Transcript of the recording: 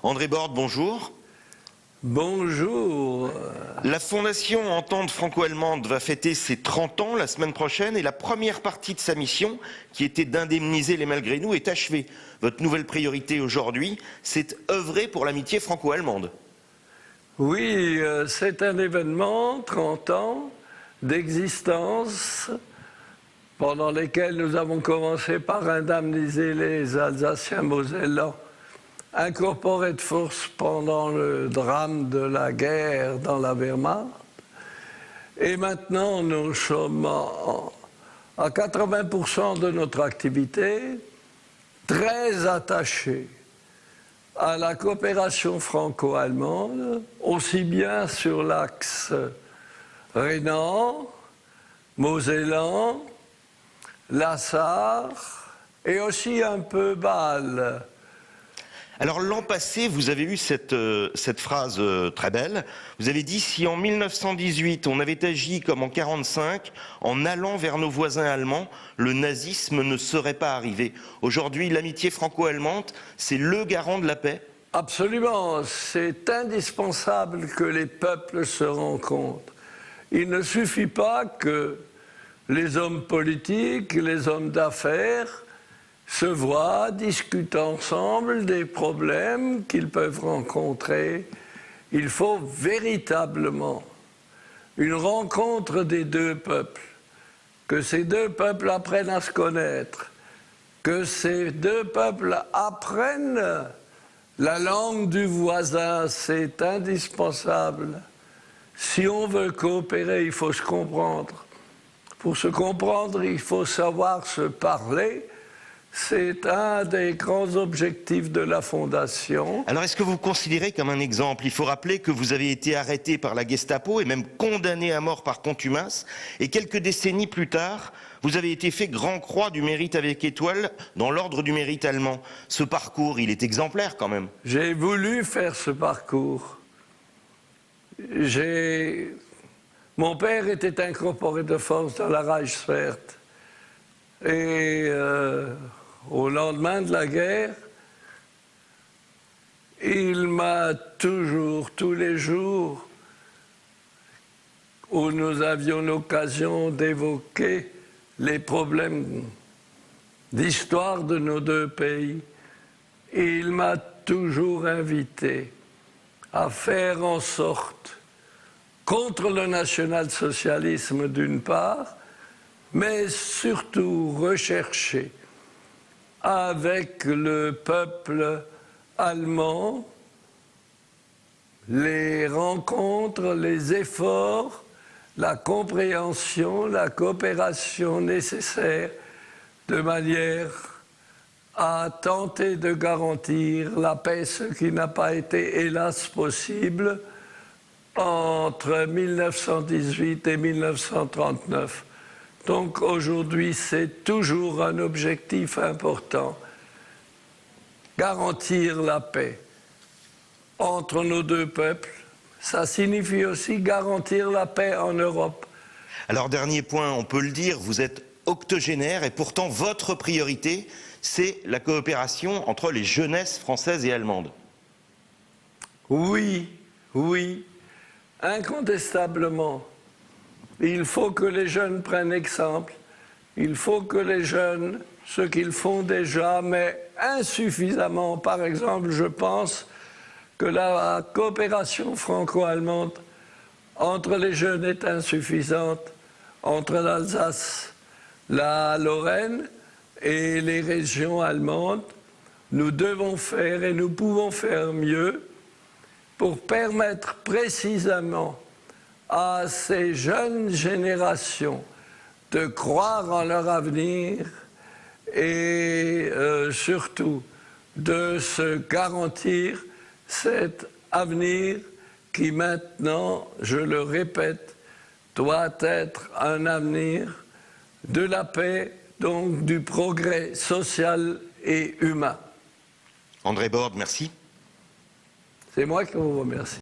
André Borde, bonjour. Bonjour. La Fondation Entente franco-allemande va fêter ses 30 ans la semaine prochaine et la première partie de sa mission, qui était d'indemniser les malgré nous, est achevée. Votre nouvelle priorité aujourd'hui, c'est œuvrer pour l'amitié franco-allemande. Oui, c'est un événement, 30 ans d'existence, pendant lesquels nous avons commencé par indemniser les Alsaciens mosellans incorporés de force pendant le drame de la guerre dans la Wehrmacht. Et maintenant, nous sommes à 80% de notre activité très attachés à la coopération franco-allemande, aussi bien sur l'axe rhénan, mosellan, la Sarre et aussi un peu Bâle. Alors l'an passé, vous avez eu cette phrase très belle. Vous avez dit, si en 1918 on avait agi comme en 1945, en allant vers nos voisins allemands, le nazisme ne serait pas arrivé. Aujourd'hui, l'amitié franco-allemande, c'est le garant de la paix? Absolument, c'est indispensable que les peuples se rencontrent. Il ne suffit pas que les hommes politiques, les hommes d'affaires se voient, discutent ensemble des problèmes qu'ils peuvent rencontrer. Il faut véritablement une rencontre des deux peuples, que ces deux peuples apprennent à se connaître, que ces deux peuples apprennent la langue du voisin, c'est indispensable. Si on veut coopérer, il faut se comprendre. Pour se comprendre, il faut savoir se parler. C'est un des grands objectifs de la Fondation. Alors est-ce que vous considérez comme un exemple? Il faut rappeler que vous avez été arrêté par la Gestapo et même condamné à mort par contumace. Et quelques décennies plus tard, vous avez été fait Grand Croix du mérite avec étoile dans l'ordre du mérite allemand. Ce parcours, il est exemplaire quand même. J'ai voulu faire ce parcours. Mon père était incorporé de force dans la Reichswehr. Et au lendemain de la guerre, il m'a toujours, tous les jours, où nous avions l'occasion d'évoquer les problèmes d'histoire de nos deux pays, il m'a toujours invité à faire en sorte, contre le national-socialisme d'une part, mais surtout rechercher avec le peuple allemand les rencontres, les efforts, la compréhension, la coopération nécessaire de manière à tenter de garantir la paix, ce qui n'a pas été hélas possible entre 1918 et 1939. Donc aujourd'hui, c'est toujours un objectif important. Garantir la paix entre nos deux peuples, ça signifie aussi garantir la paix en Europe. Alors dernier point, on peut le dire, vous êtes octogénaire et pourtant votre priorité, c'est la coopération entre les jeunesses françaises et allemandes. Oui, oui, incontestablement. Il faut que les jeunes prennent exemple. Il faut que les jeunes, ce qu'ils font déjà, mais insuffisamment. Par exemple, je pense que la coopération franco-allemande entre les jeunes est insuffisante, entre l'Alsace, la Lorraine et les régions allemandes. Nous devons faire et nous pouvons faire mieux pour permettre précisément à ces jeunes générations de croire en leur avenir et surtout de se garantir cet avenir qui maintenant, je le répète, doit être un avenir de la paix, donc du progrès social et humain. André Borde, merci. C'est moi qui vous remercie.